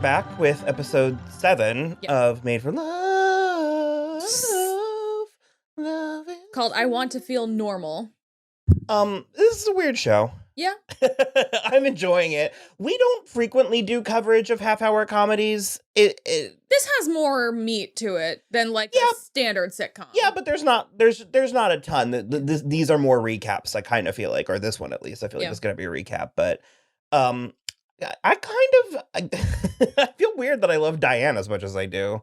back with episode 7 of Made for Love. Love called I Want to Feel Normal. This is a weird show. Yeah. I'm enjoying it. We don't frequently do coverage of half-hour comedies. This has more meat to it than like a standard sitcom. Yeah, but there's not a ton. These are more recaps, I kind of feel like, or this one at least. I feel like it's going to be a recap, but I feel weird that I love Diane as much as I do.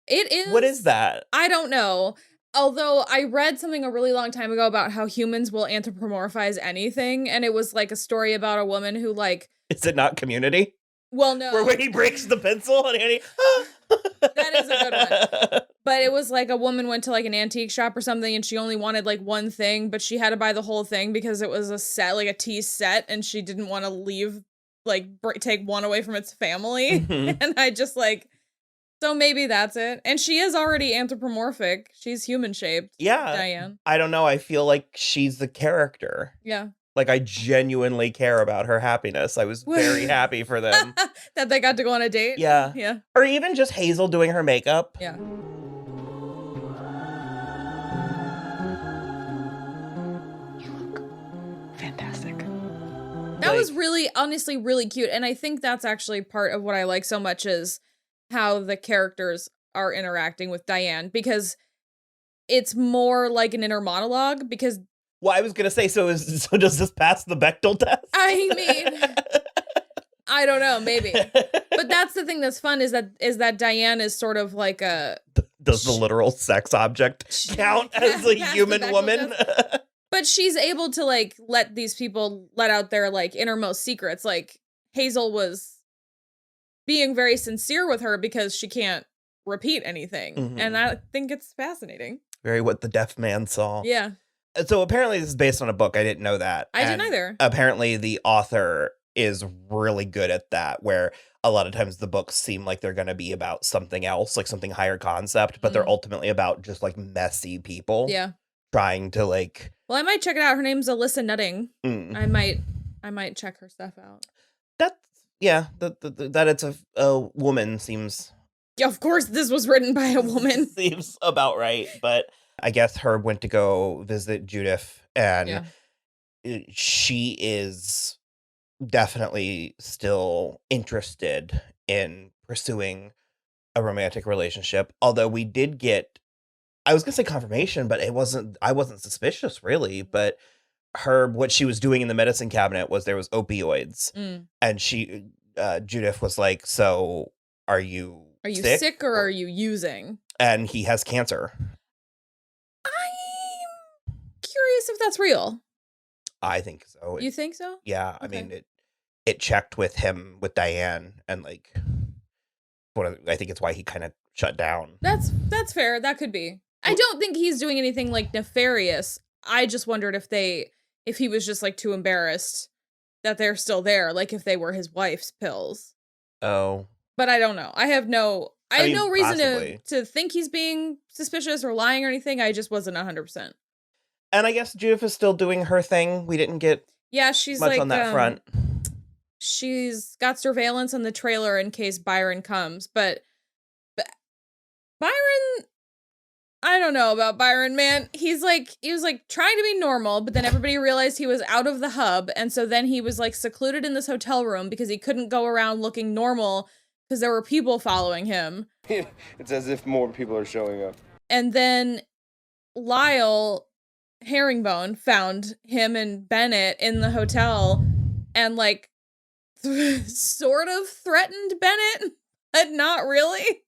It is. What is that? I don't know. Although I read something a really long time ago about how humans will anthropomorphize anything, and it was like a story about a woman who like... Is it not Community? Well, no. Where he breaks the pencil and he... That is a good one. But it was like a woman went to like an antique shop or something, and she only wanted like one thing, but she had to buy the whole thing because it was a set, like a tea set, and she didn't want to leave, like take one away from its family. Mm-hmm. And I just like... So maybe that's it. And she is already anthropomorphic. She's human-shaped. Yeah. Diane. I don't know. I feel like she's the character. Yeah. Like, I genuinely care about her happiness. I was very happy for them. That they got to go on a date? Yeah. Yeah. Or even just Hazel doing her makeup. Yeah. You look fantastic. That was really, honestly, really cute. And I think that's actually part of what I like so much is how the characters are interacting with Diane, because it's more like an inner monologue. Because, well, I was gonna say, so does this pass the Bechdel test? I mean, I don't know, maybe, but that's the thing that's fun is that Diane is sort of like a does the literal sex object count as a human woman? But she's able to like let these people let out their like innermost secrets. Like Hazel was being very sincere with her because she can't repeat anything. Mm-hmm. And I think it's fascinating. Very what the deaf man saw. Yeah. So apparently this is based on a book. I didn't know that. I didn't either. Apparently the author is really good at that, where a lot of times the books seem like they're going to be about something else, like something higher concept, but they're ultimately about just like messy people. Yeah. Trying to like... Well, I might check it out. Her name's Alyssa Nutting. I might check her stuff out. Yeah, that it's a woman seems... Yeah, of course this was written by a woman. Seems about right, but I guess Herb went to go visit Judiff, and she is definitely still interested in pursuing a romantic relationship, although we did get... I was going to say confirmation, but I wasn't suspicious, really, but... Herb, what she was doing in the medicine cabinet was there was opioids, and Judiff was like, "So, are you sick or are you using?" And he has cancer. I'm curious if that's real. I think so. You think so? Yeah, okay. I mean it checked with him with Diane, and like, I think it's why he kind of shut down. That's fair. That could be. I don't think he's doing anything like nefarious. I just wondered if he was just like too embarrassed that they're still there, like if they were his wife's pills. Oh. But I don't know. I have no reason to think he's being suspicious or lying or anything. I just wasn't 100%. And I guess Judiff is still doing her thing. We didn't get she's much like on that front. She's got surveillance on the trailer in case Byron comes, but Byron, I don't know about Byron, man. He was like trying to be normal, but then everybody realized he was out of the hub. And so then he was like secluded in this hotel room because he couldn't go around looking normal because there were people following him. It's as if more people are showing up. And then Lyle Herringbone found him and Bennett in the hotel and like sort of threatened Bennett, but not really.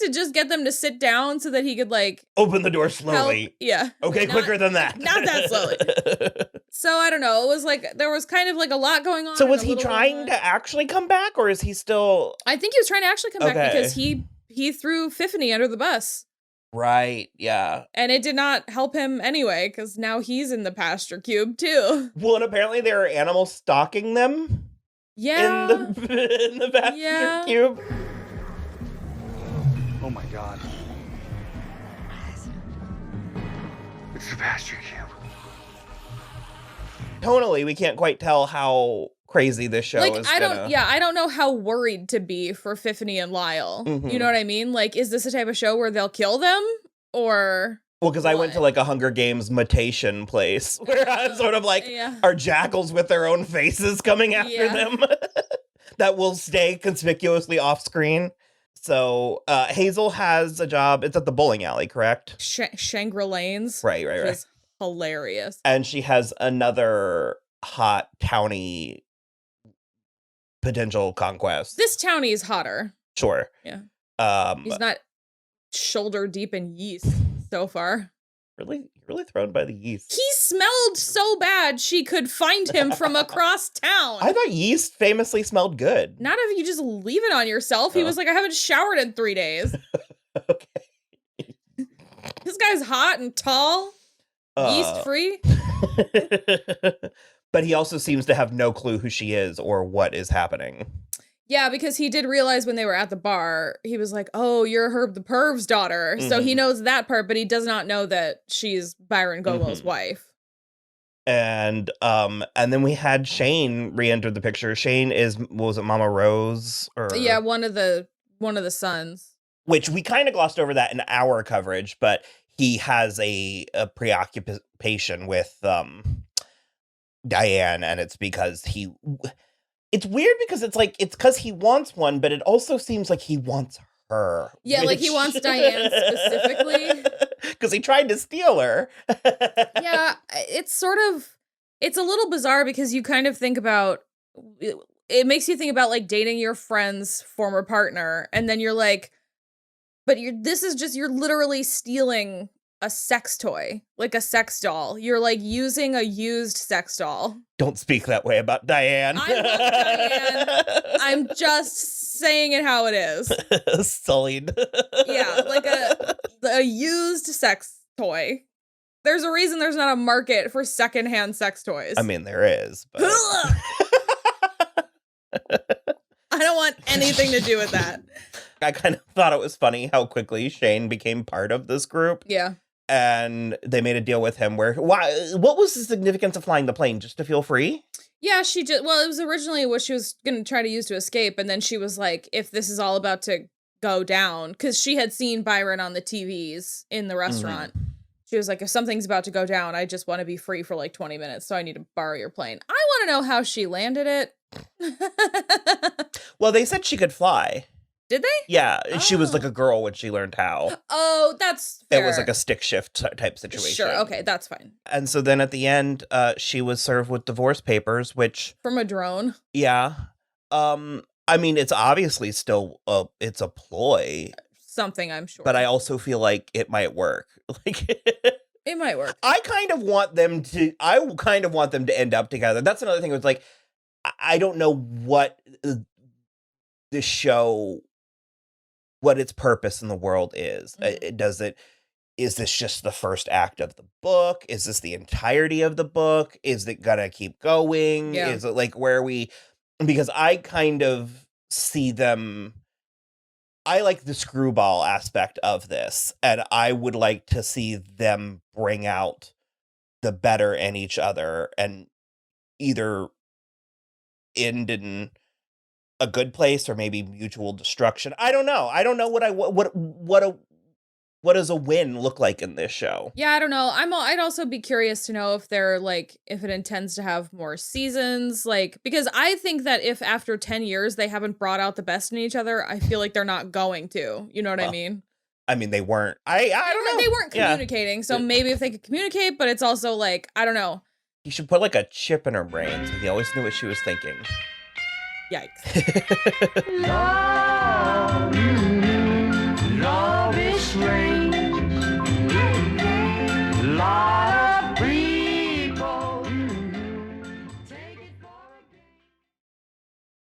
To just get them to sit down so that he could, like... Open the door slowly. Help. Yeah. Okay, quicker than that. Not that slowly. So, I don't know. It was like, there was kind of like a lot going on. So, was he trying to actually come back, or is he still... I think he was trying to actually come back because he threw Fiffany under the bus. Right, yeah. And it did not help him anyway, because now he's in the pasture cube, too. Well, and apparently there are animals stalking them. Yeah. In the pasture cube. Oh my God. It's the pasture cube. Tonally, we can't quite tell how crazy this show is I don't know how worried to be for Fiffany and Lyle. Mhm. You know what I mean? Like, is this a type of show where they'll kill them or? Well, because I went to like a Hunger Games mutation place where I was sort of like, are jackals with their own faces coming after them that will stay conspicuously off screen? So Hazel has a job. It's at the bowling alley, correct? Shangri-Lanes. Right. Which is hilarious. And she has another hot townie potential conquest. This townie is hotter. Sure. Yeah. He's not shoulder deep in yeast so far. Really thrown by the yeast. He smelled so bad she could find him from across town. I thought yeast famously smelled good. Not if you just leave it on yourself. He was like, I haven't showered in 3 days. Okay. This guy's hot and tall, yeast free. But he also seems to have no clue who she is or what is happening. Yeah, because he did realize when they were at the bar, he was like, oh, you're Herb the Perv's daughter. So he knows that part, but he does not know that she's Byron Gogo's wife. And then we had Shane re-enter the picture. Shane was it Mama Rose? Yeah, one of the sons. Which we kind of glossed over that in our coverage, but he has a preoccupation with Diane, and it's because it's weird because it's like, it's because he wants one, but it also seems like he wants her. Yeah, like he wants Diane specifically. Because he tried to steal her. Yeah, it's a little bizarre because you kind of think about, it makes you think about like dating your friend's former partner, and then you're like, but you're literally stealing a sex toy, like a sex doll. You're like using a used sex doll. Don't speak that way about Diane. I love Diane. I'm just saying it how it is. Sullied. Yeah, like a used sex toy. There's a reason there's not a market for secondhand sex toys. I mean, there is, but I don't want anything to do with that. I kind of thought it was funny how quickly Shane became part of this group. Yeah. And they made a deal with him where, what was the significance of flying the plane? Just to feel free? Yeah, it was originally what she was going to try to use to escape. And then she was like, if this is all about to go down, because she had seen Byron on the TVs in the restaurant. Mm-hmm. She was like, if something's about to go down, I just want to be free for like 20 minutes. So I need to borrow your plane. I want to know how she landed it. Well, they said she could fly. Did they? Yeah, she was like a girl when she learned how. Oh, that's fair. It was like a stick shift type situation. Sure, okay, that's fine. And so then at the end, she was served with divorce papers, which... From a drone? Yeah. I mean, it's obviously still, it's a ploy. Something, I'm sure. But I also feel like it might work. Like... It might work. I kind of want them to end up together. That's another thing. It's like, I don't know what the show... what its purpose in the world is. Mm-hmm. Is this just the first act of the book? Is this the entirety of the book? Is it gonna keep going? Yeah. Is it like because I kind of see them, I like the screwball aspect of this, and I would like to see them bring out the better in each other and either end in a good place or maybe mutual destruction. I don't know. I don't know what does a win look like in this show? Yeah, I don't know. I'd also be curious to know if they're like, if it intends to have more seasons, like, because I think that if after 10 years they haven't brought out the best in each other, I feel like they're not going to. You know what I mean? I mean, they weren't. I don't know. They weren't communicating. So maybe if they could communicate, but it's also like, I don't know. You should put like a chip in her brain so he always knew what she was thinking. Yikes.